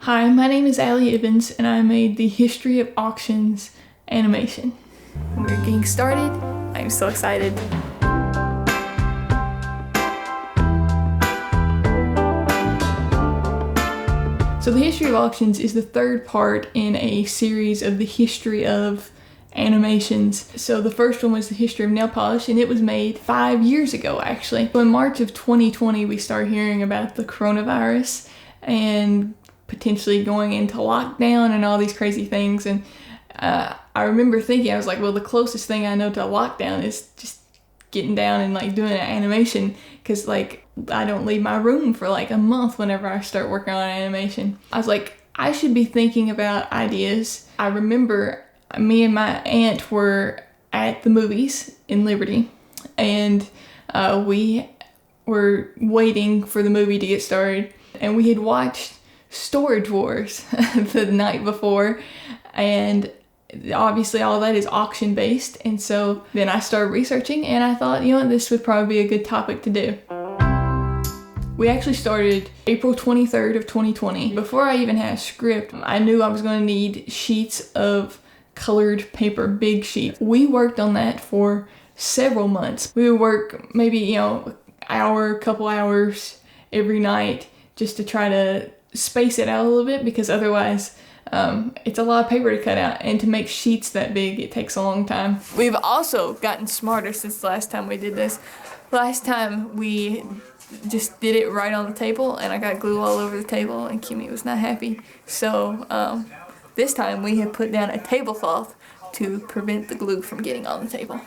Hi, my name is Allie Evans, and I made the History of Auctions animation. We're getting started. I'm so excited. So the History of Auctions is the third part in a series of the history of animations. So the first one was the history of nail polish, and it was made 5 years ago actually. So in March of 2020 we started hearing about the coronavirus and potentially going into lockdown and all these crazy things, and I remember thinking, I was like, well, the closest thing I know to a lockdown is just getting down and like doing an animation, because like I don't leave my room for like a month whenever I start working on animation. I was like, I should be thinking about ideas. I remember me and my aunt were at the movies in Liberty, and we were waiting for the movie to get started, and we had watched Storage Wars the night before, and obviously all that is auction based, and so then I started researching, and I thought, you know what, this would probably be a good topic to do. We actually started April 23rd of 2020. Before I even had a script, I knew I was going to need sheets of colored paper, big sheets. We worked on that for several months. We would work maybe, couple hours every night just to try to space it out a little bit, because otherwise it's a lot of paper to cut out, and to make sheets that big it takes a long time. We've also gotten smarter since the last time we did this. Last time we just did it right on the table, and I got glue all over the table, and Kimmy was not happy. So this time we have put down a tablecloth to prevent the glue from getting on the table.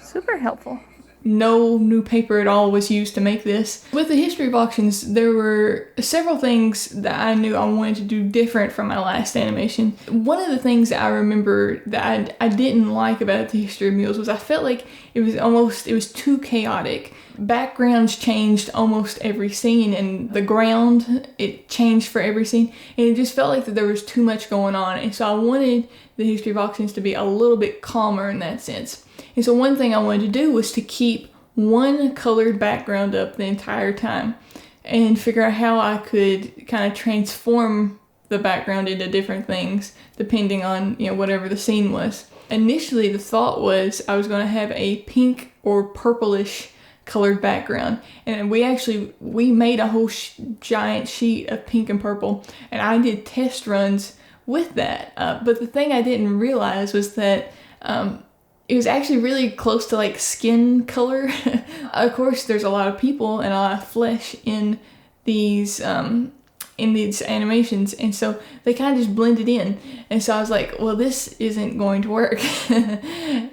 Super helpful. No new paper at all was used to make this. With the history of auctions, there were several things that I knew I wanted to do different from my last animation. One of the things that I remember that I didn't like about the history of mules was I felt like it was too chaotic. Backgrounds changed almost every scene, and the ground, it changed for every scene, and it just felt like that there was too much going on, and so I wanted the history of auctions to be a little bit calmer in that sense. And so one thing I wanted to do was to keep one colored background up the entire time and figure out how I could kind of transform the background into different things depending on, whatever the scene was. Initially, the thought was I was going to have a pink or purplish colored background, and we made a whole giant sheet of pink and purple, and I did test runs with that. But the thing I didn't realize was that it was actually really close to like skin color. Of course, there's a lot of people and a lot of flesh in these animations, and so they kind of just blended in. And so I was like, well, this isn't going to work.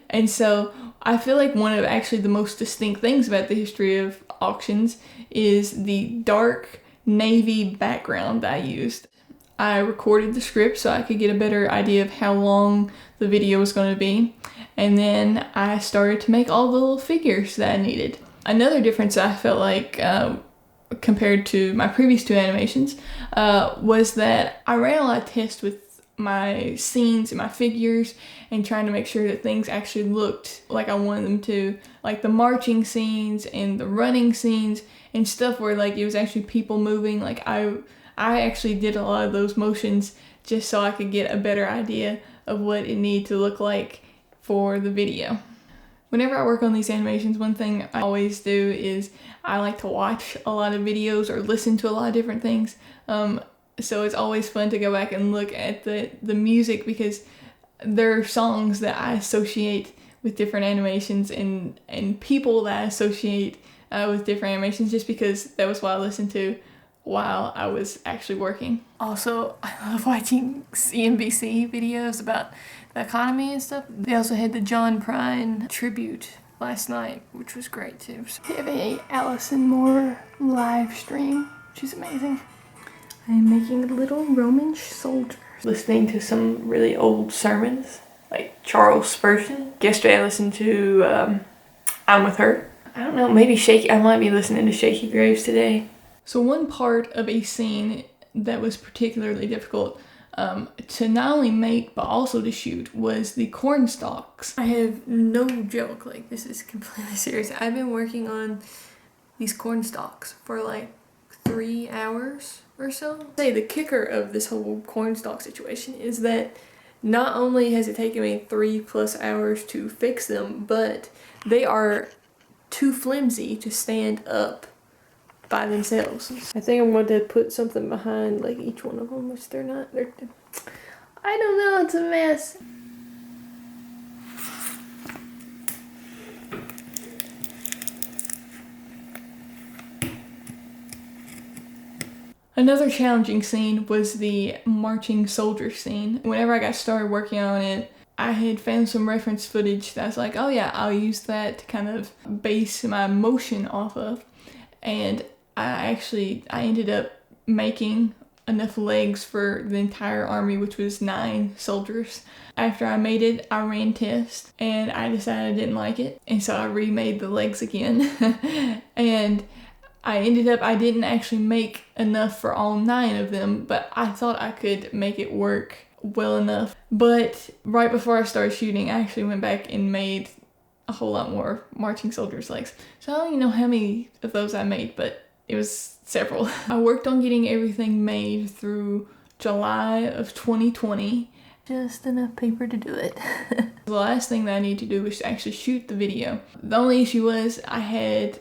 And so I feel like one of actually the most distinct things about the history of auctions is the dark navy background that I used. I recorded the script so I could get a better idea of how long the video was going to be, and then I started to make all the little figures that I needed. Another difference I felt like compared to my previous two animations was that I ran a lot of tests with my scenes and my figures, and trying to make sure that things actually looked like I wanted them to, like the marching scenes and the running scenes and stuff where like it was actually people moving. Like I actually did a lot of those motions just so I could get a better idea of what it needed to look like for the video. Whenever I work on these animations, one thing I always do is I like to watch a lot of videos or listen to a lot of different things. So it's always fun to go back and look at the music, because there are songs that I associate with different animations and people that I associate with different animations, just because that was what I listened to while I was actually working. Also, I love watching CNBC videos about the economy and stuff. They also had the John Prine tribute last night, which was great too. We have a Allison Moore live stream, which is amazing. I'm making little Roman soldiers. Listening to some really old sermons, like Charles Spurgeon. Yesterday I listened to I'm With Her. I don't know, maybe I might be listening to Shaky Graves today. So one part of a scene that was particularly difficult to not only make but also to shoot was the corn stalks. I have no joke, like this is completely serious. I've been working on these corn stalks for like 3 hours or so. Say the kicker of this whole cornstalk situation is that not only has it taken me 3+ hours to fix them, but they are too flimsy to stand up by themselves. I think I'm going to put something behind like each one of them, which they're not. I don't know, it's a mess. Another challenging scene was the marching soldier scene. Whenever I got started working on it, I had found some reference footage that I was like, oh yeah, I'll use that to kind of base my motion off of. And I ended up making enough legs for the entire army, which was 9 soldiers. After I made it, I ran tests and I decided I didn't like it. And so I remade the legs again. And I didn't actually make enough for all 9 of them, but I thought I could make it work well enough. But right before I started shooting, I actually went back and made a whole lot more marching soldiers' legs. So I don't even know how many of those I made, but it was several. I worked on getting everything made through July of 2020. Just enough paper to do it. The last thing that I needed to do was to actually shoot the video. The only issue was I had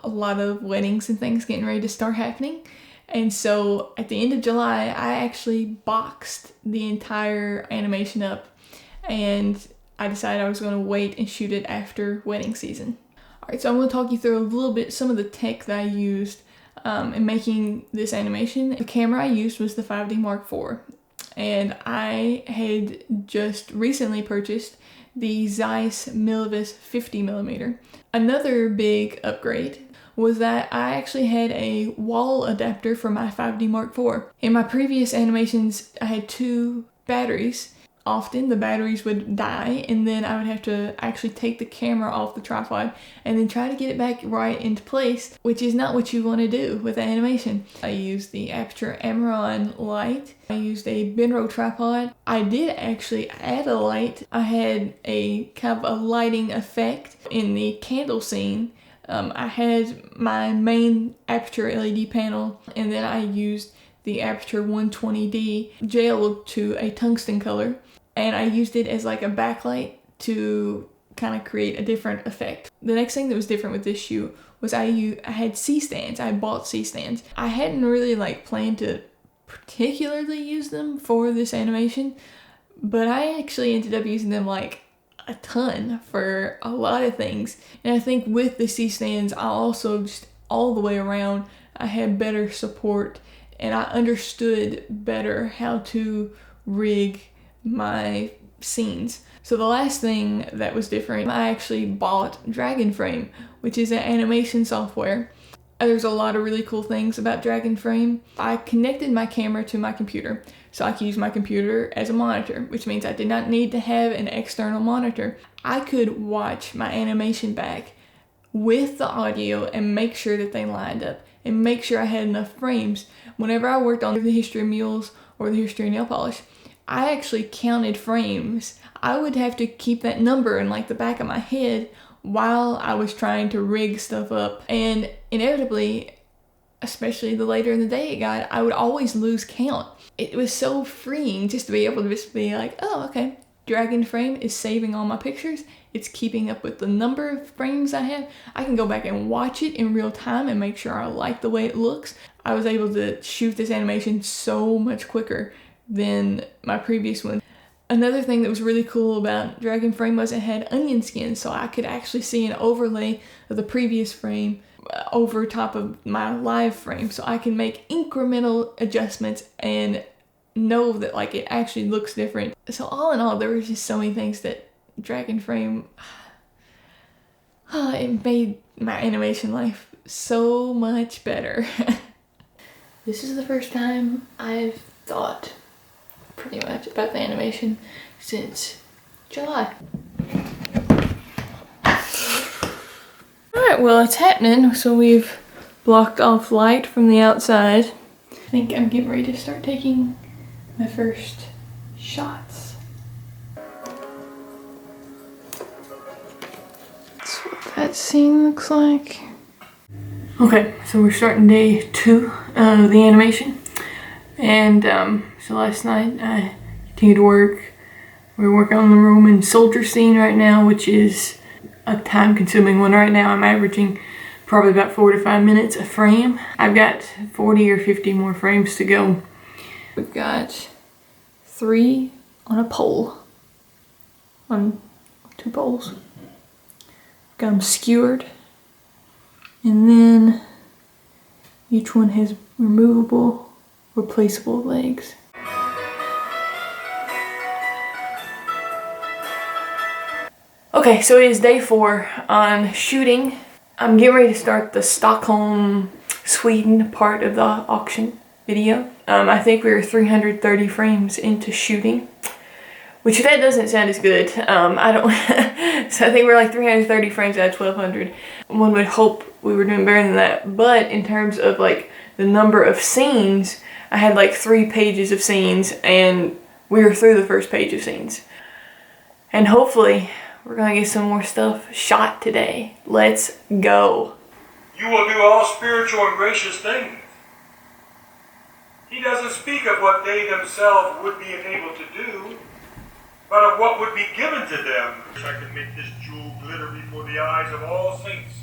a lot of weddings and things getting ready to start happening. And so at the end of July, I actually boxed the entire animation up, and I decided I was going to wait and shoot it after wedding season. Alright, so I'm going to talk you through a little bit some of the tech that I used in making this animation. The camera I used was the 5D Mark IV, and I had just recently purchased the Zeiss Milvus 50mm. Another big upgrade was that I actually had a wall adapter for my 5D Mark IV. In my previous animations, I had 2 batteries. Often the batteries would die, and then I would have to actually take the camera off the tripod and then try to get it back right into place, which is not what you want to do with animation. I used the Aperture Amaron light. I used a Benro tripod. I did actually add a light. I had a kind of a lighting effect in the candle scene. I had my main Aperture LED panel, and then I used the Aperture 120D gel to a tungsten color, and I used it as like a backlight to kind of create a different effect. The next thing that was different with this shoot was I had C-stands. I bought C-stands. I hadn't really planned to particularly use them for this animation, but I actually ended up using them a ton for a lot of things. And I think with the C-stands, I also just all the way around, I had better support and I understood better how to rig my scenes. So the last thing that was different, I actually bought Dragonframe, which is an animation software. There's a lot of really cool things about Dragonframe. I connected my camera to my computer, so I could use my computer as a monitor, which means I did not need to have an external monitor. I could watch my animation back with the audio and make sure that they lined up and make sure I had enough frames. Whenever I worked on the history of mules or the history of nail polish, I actually counted frames. I would have to keep that number in the back of my head while I was trying to rig stuff up. And inevitably, especially the later in the day it got, I would always lose count. It was so freeing just to be able to just be like, oh, okay, Dragonframe is saving all my pictures. It's keeping up with the number of frames I have. I can go back and watch it in real time and make sure I like the way it looks. I was able to shoot this animation so much quicker than my previous one. Another thing that was really cool about Dragonframe was it had onion skin, so I could actually see an overlay of the previous frame over top of my live frame, so I can make incremental adjustments and know that it actually looks different. So all in all, there were just so many things that Dragonframe, it made my animation life so much better. This is the first time I've thought pretty much about the animation since July. Alright, well, it's happening. So we've blocked off light from the outside. I think I'm getting ready to start taking my first shots. That's what that scene looks like. Okay, so we're starting day 2 of the animation. And so last night I continued to work. We're working on the Roman soldier scene right now, which is a time-consuming one. Right now I'm averaging probably about 4 to 5 minutes a frame. I've got 40 or 50 more frames to go. We've got 3 on a pole, on 2 poles. Got them skewered, and then each one has removable, replaceable legs. Okay, so it is day 4 on shooting. I'm getting ready to start the Stockholm, Sweden part of the auction video. I think we were 330 frames into shooting, which that doesn't sound as good. I don't, so I think we're like 330 frames out of 1200. One would hope we were doing better than that, but in terms of like the number of scenes, I had like 3 pages of scenes and we were through the first page of scenes. And hopefully we're gonna get some more stuff shot today. Let's go. You will do all spiritual and gracious things. He doesn't speak of what they themselves would be enabled to do, but of what would be given to them. I can make this jewel glitter before the eyes of all saints.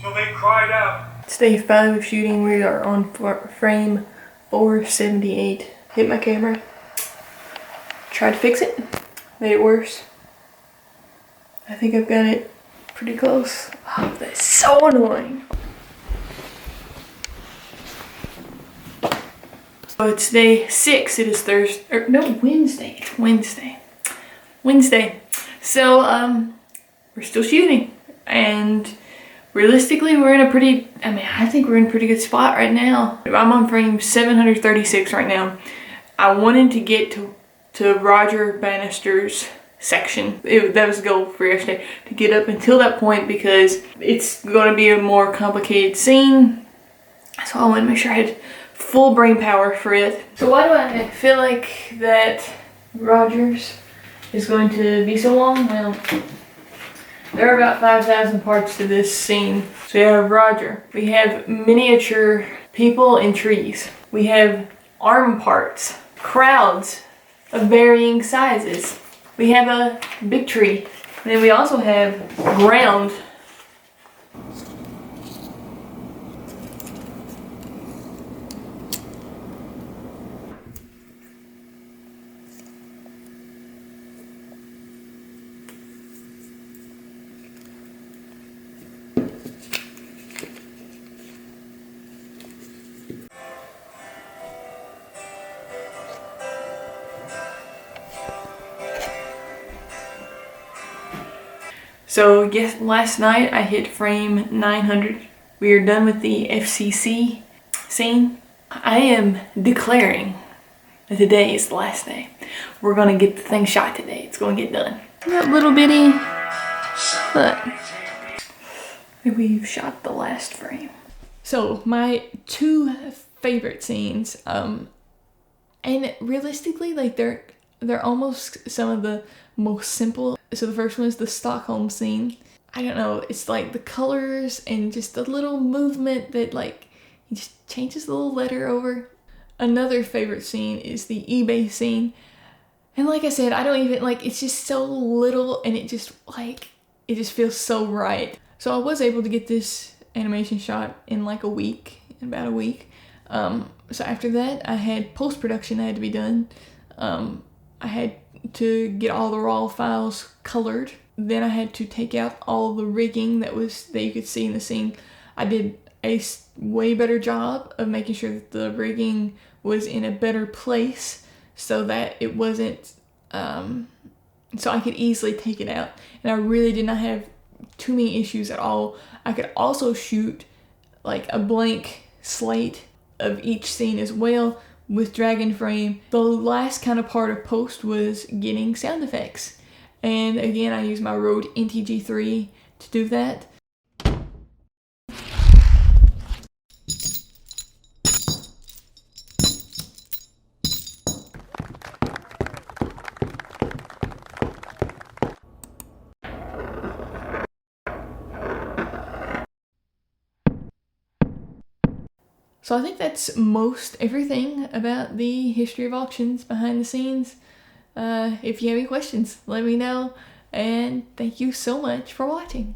So they cried out. It's day 5 of shooting. We are on frame 478. Hit my camera. Tried to fix it. Made it worse. I think I've got it pretty close. Oh, that's so annoying. So it's day 6. It is Thursday. Or no, Wednesday. It's Wednesday. So we're still shooting, and realistically we're in a pretty, I think we're in a pretty good spot right now. I'm on frame 736 right now. I wanted to get to Roger Bannister's section. That was the goal for yesterday, to get up until that point, because it's going to be a more complicated scene, so I wanted to make sure I had full brain power for it. So why do I feel like that Roger's is going to be so long? Well, there are about 5,000 parts to this scene. So we have Roger, we have miniature people and trees, we have arm parts, crowds of varying sizes, we have a big tree, and then we also have ground. So yes, last night I hit frame 900. We are done with the FCC scene. I am declaring that today is the last day. We're gonna get the thing shot today. It's gonna get done. That little bitty, but we've shot the last frame. So my 2 favorite scenes, and realistically, like they're almost some of the most simple. So the first one is the Stockholm scene. I don't know, it's like the colors and just the little movement that like, he just changes the little letter over. Another favorite scene is the eBay scene. And like I said, I don't even, like, it's just so little and it just feels so right. So I was able to get this animation shot in like a week, about a week. So after that, I had post-production that had to be done. I had to get all the raw files colored. Then I had to take out all the rigging that you could see in the scene. I did a way better job of making sure that the rigging was in a better place so that it wasn't, so I could easily take it out. And I really did not have too many issues at all. I could also shoot like a blank slate of each scene as well with Dragonframe. The last kind of part of post was getting sound effects. And again, I used my Rode NTG3 to do that. So I think that's most everything about the history of auctions behind the scenes. If you have any questions, let me know. And thank you so much for watching.